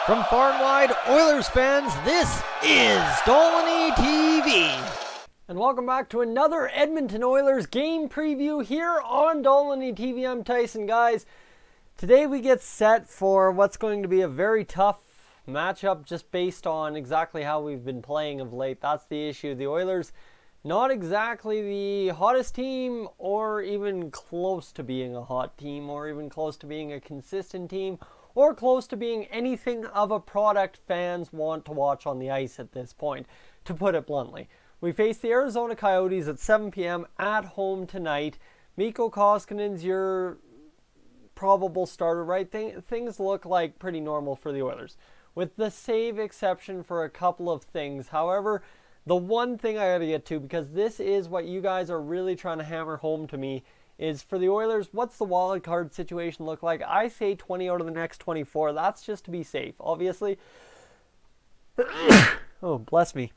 From far and wide, Oilers fans, this is Dolynny TV. And welcome back to another Edmonton Oilers game preview here on Dolynny TV. I'm Tyson, guys. Today we get set for what's going to be a very tough matchup just based on exactly how we've been playing of late. That's the issue. The Oilers, not exactly the hottest team or even close to being a hot team or even close to being a consistent team or close to being anything of a product fans want to watch on the ice at this point, to put it bluntly. We face the Arizona Coyotes at 7 p.m. at home tonight. Mikko Koskinen's your probable starter, right? Things look like pretty normal for the Oilers, with the save exception for a couple of things. However, the one thing I gotta get to, because this is what you guys are really trying to hammer home to me, is for the Oilers, what's the wild card situation look like? I say 20 out of the next 24. That's just to be safe, obviously. Oh, bless me.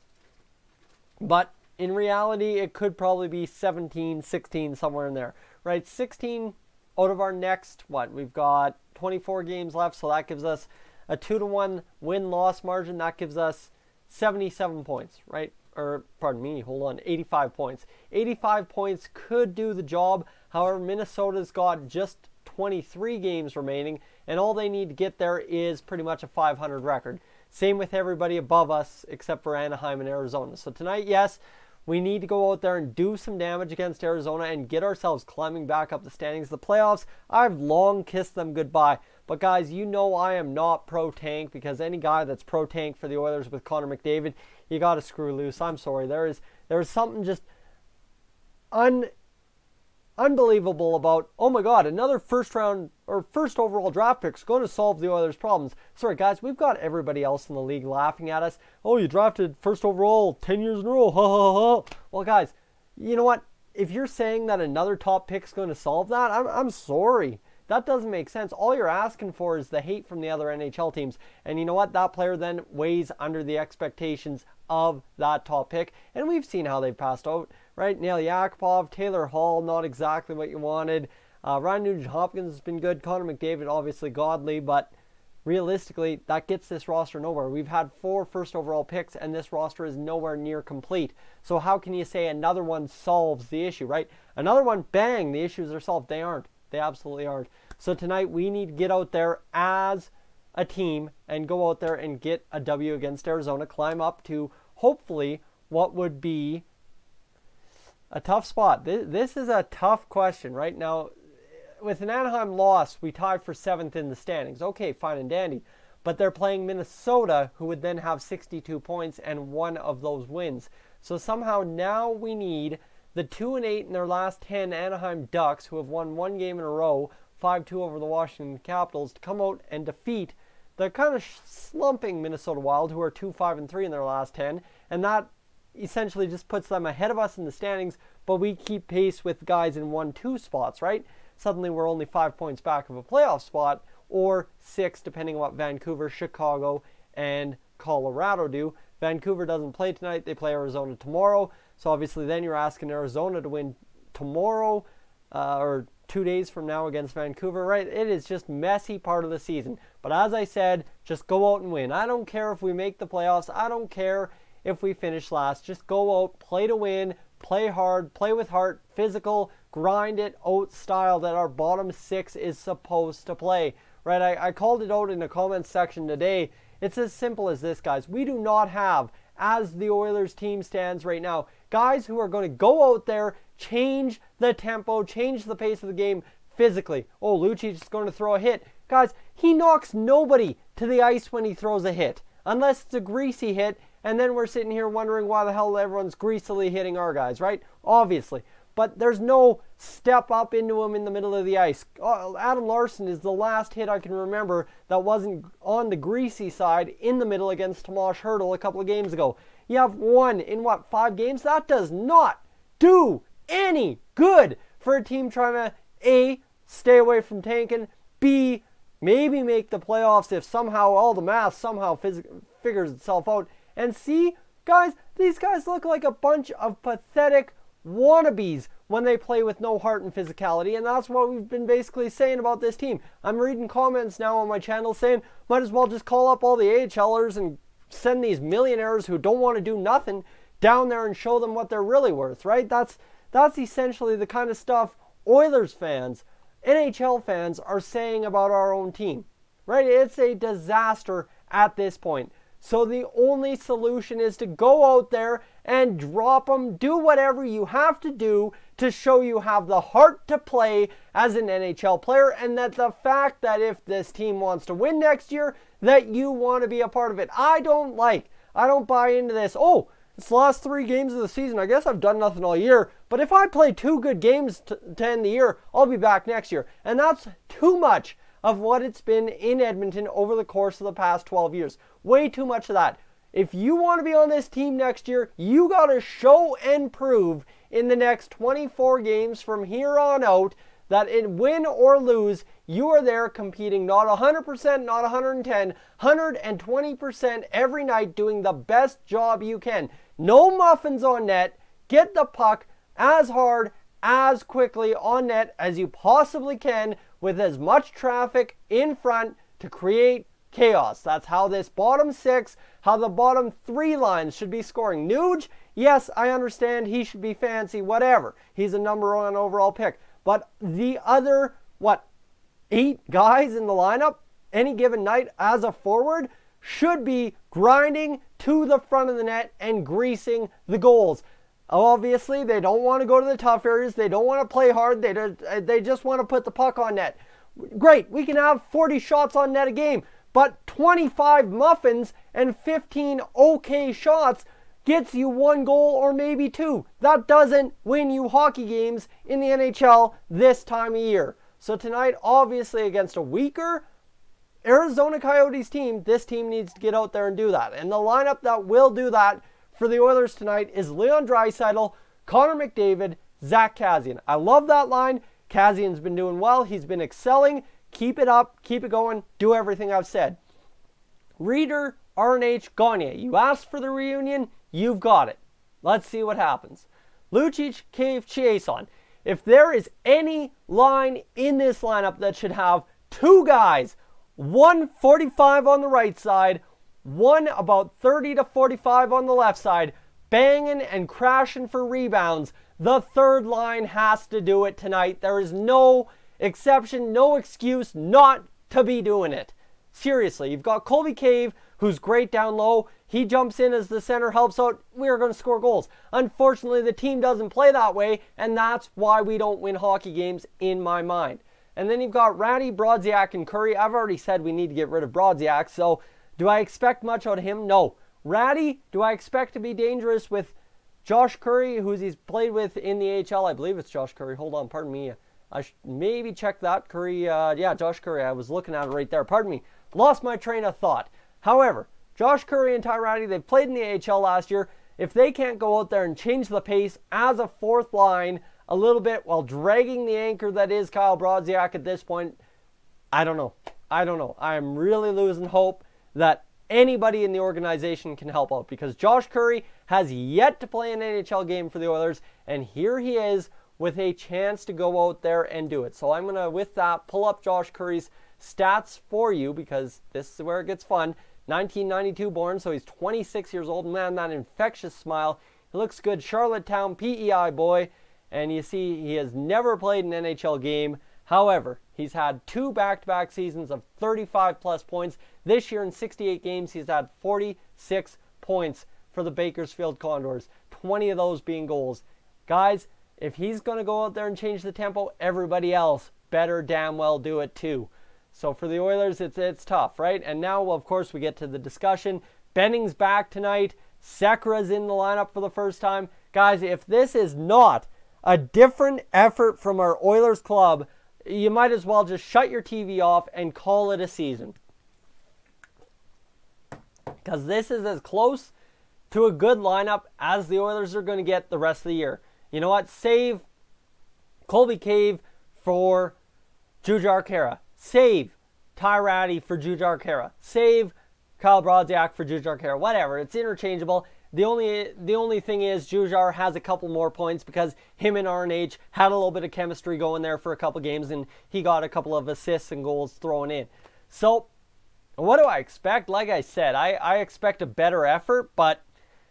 But in reality, it could probably be 17, 16, somewhere in there, right? 16 out of our next, we've got 24 games left, so that gives us a 2-1 win-loss margin. That gives us 77 points, right? Or, pardon me, hold on, 85 points. 85 points could do the job. However, Minnesota's got just 23 games remaining, and all they need to get there is pretty much a 500 record. Same with everybody above us, except for Anaheim and Arizona. So tonight, yes, we need to go out there and do some damage against Arizona and get ourselves climbing back up the standings. The playoffs, I've long kissed them goodbye. But guys, you know I am not pro-tank, because any guy that's pro-tank for the Oilers with Connor McDavid, you got to screw loose. I'm sorry. There is something just unbelievable about, oh my God, another first round or first overall draft pick is going to solve the Oilers' problems. Sorry guys, we've got everybody else in the league laughing at us. Oh, you drafted first overall 10 years in a row. Ha ha ha. Well guys, you know what? If you're saying that another top pick is going to solve that, I'm sorry. That doesn't make sense. All you're asking for is the hate from the other NHL teams. And you know what? That player then weighs under the expectations of that top pick. And we've seen how they've passed out, right? Nail Yakupov, Taylor Hall, not exactly what you wanted. Ryan Nugent-Hopkins has been good. Connor McDavid, obviously godly. But realistically, that gets this roster nowhere. We've had 4 first overall picks, and this roster is nowhere near complete. So how can you say another one solves the issue, right? Another one, bang, the issues are solved. They aren't. They absolutely aren't. So tonight we need to get out there as a team and go out there and get a W against Arizona, climb up to hopefully what would be a tough spot. This is a tough question right now. With an Anaheim loss, we tied for 7th in the standings. Okay, fine and dandy. But they're playing Minnesota, who would then have 62 points and one of those wins. So somehow now we need the 2-8 in their last 10 Anaheim Ducks, who have won 1 game in a row, 5-2 over the Washington Capitals, to come out and defeat the kind of slumping Minnesota Wild, who are 2-5-3 in their last 10. And that essentially just puts them ahead of us in the standings, but we keep pace with guys in 1-2 spots, right? Suddenly we're only 5 points back of a playoff spot, or 6, depending on what Vancouver, Chicago, and Colorado do. Vancouver doesn't play tonight. They play Arizona tomorrow. So obviously then you're asking Arizona to win tomorrow or 2 days from now against Vancouver, right? It is just messy part of the season. But as I said, just go out and win. I don't care if we make the playoffs. I don't care if we finish last. Just go out, play to win, play hard, play with heart, physical, grind it out style that our bottom 6 is supposed to play, right? I called it out in the comments section today. It's as simple as this, guys. We do not have, as the Oilers team stands right now, guys who are going to go out there, change the tempo, change the pace of the game physically. Oh, Lucci's just going to throw a hit. Guys, he knocks nobody to the ice when he throws a hit, unless it's a greasy hit, and then we're sitting here wondering why the hell everyone's greasily hitting our guys, right? Obviously. But there's no step up into him in the middle of the ice. Adam Larson is the last hit I can remember that wasn't on the greasy side in the middle against Tomas Hertl a couple of games ago. You have 1 in, 5 games? That does not do any good for a team trying to, A, stay away from tanking, B, maybe make the playoffs if somehow all the math somehow figures itself out, and C, guys, these guys look like a bunch of pathetic wannabes when they play with no heart and physicality, and that's what we've been basically saying about this team. I'm reading comments now on my channel saying, might as well just call up all the AHLers and send these millionaires who don't want to do nothing down there and show them what they're really worth, right? That's essentially the kind of stuff Oilers fans, NHL fans are saying about our own team, right? It's a disaster at this point. So the only solution is to go out there and drop them, do whatever you have to do to show you have the heart to play as an NHL player, and that the fact that if this team wants to win next year, that you want to be a part of it. I don't buy into this, oh, it's the last 3 games of the season, I guess I've done nothing all year, but if I play 2 good games to end the year, I'll be back next year. And that's too much of what it's been in Edmonton over the course of the past 12 years. Way too much of that. If you want to be on this team next year, you got to show and prove in the next 24 games from here on out that in win or lose, you are there competing not 100%, not 110, 120% every night, doing the best job you can. No muffins on net. Get the puck as hard, as quickly on net as you possibly can with as much traffic in front to create chaos. That's how this bottom 6, how the bottom 3 lines should be scoring. Nuge, yes, I understand he should be fancy, whatever. He's a number 1 overall pick. But the other, 8 guys in the lineup, any given night as a forward, should be grinding to the front of the net and greasing the goals. Obviously, they don't want to go to the tough areas. They don't want to play hard. They just want to put the puck on net. Great, we can have 40 shots on net a game, but 25 muffins and 15 okay shots gets you 1 goal or maybe 2. That doesn't win you hockey games in the NHL this time of year. So tonight, obviously against a weaker Arizona Coyotes team, this team needs to get out there and do that. And the lineup that will do that for the Oilers tonight is Leon Draisaitl, Connor McDavid, Zach Kassian. I love that line. Kassian's been doing well. He's been excelling. Keep it up. Keep it going. Do everything I've said. Reader, RNH, Gagne. You asked for the reunion. You've got it. Let's see what happens. Lucic, Cave, Chiasson. If there is any line in this lineup that should have 2 guys, 145 on the right side, 1 about 30 to 45 on the left side, banging and crashing for rebounds, the 3rd line has to do it tonight. There is no exception, no excuse not to be doing it. Seriously, you've got Colby Cave, who's great down low. He jumps in as the center, helps out. We are going to score goals. Unfortunately, the team doesn't play that way, and that's why we don't win hockey games in my mind. And then you've got Ratty, Brodziak, and Curry. I've already said we need to get rid of Brodziak, so do I expect much out of him? No. Ratty, do I expect to be dangerous with Josh Curry, who he's played with in the AHL? I believe it's Josh Curry. Hold on, pardon me. I should maybe check that. Curry, yeah, Josh Curry. I was looking at it right there. Pardon me. Lost my train of thought. However, Josh Curry and Ty Ratty, they've played in the AHL last year. If they can't go out there and change the pace as a 4th line a little bit while dragging the anchor that is Kyle Brodziak at this point, I don't know. I'm really losing hope that anybody in the organization can help out, because Josh Curry has yet to play an NHL game for the Oilers, and here he is with a chance to go out there and do it. So I'm going to, with that, pull up Josh Curry's stats for you, because this is where it gets fun. 1992 born, so he's 26 years old. Man, that infectious smile. He looks good. Charlottetown PEI boy. And you see he has never played an NHL game. However, he's had 2 back-to-back seasons of 35-plus points. This year in 68 games, he's had 46 points for the Bakersfield Condors. 20 of those being goals. Guys, if he's going to go out there and change the tempo, everybody else better damn well do it too. So for the Oilers, it's tough, right? And now, of course, we get to the discussion. Benning's back tonight. Sekera's in the lineup for the first time. Guys, if this is not a different effort from our Oilers club, you might as well just shut your TV off and call it a season. Because this is as close to a good lineup as the Oilers are going to get the rest of the year. You know what? Save Colby Cave for Jujhar Khaira. Save Ty Ratty for Jujhar Khaira. Save Kyle Brodziak for Jujhar Khaira. Whatever. It's interchangeable. The only thing is Jujar has a couple more points because him and RNH had a little bit of chemistry going there for a couple games, and he got a couple of assists and goals thrown in. So what do I expect? Like I said, I expect a better effort, but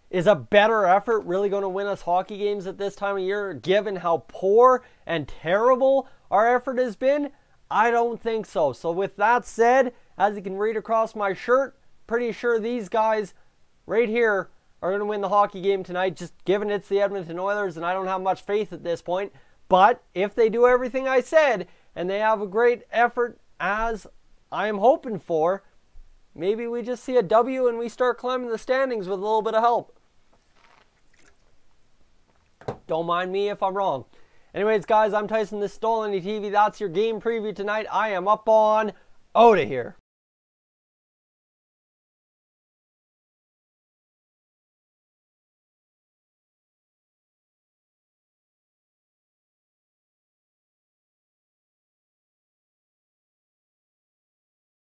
is a better effort really going to win us hockey games at this time of year, given how poor and terrible our effort has been? I don't think so. So with that said, as you can read across my shirt, pretty sure these guys right here are going to win the hockey game tonight, just given it's the Edmonton Oilers, and I don't have much faith at this point. But if they do everything I said, and they have a great effort as I am hoping for, maybe we just see a W and we start climbing the standings with a little bit of help. Don't mind me if I'm wrong. Anyways, guys, I'm Tyson. This is Dolynny TV. That's your game preview tonight. I am up on out of here.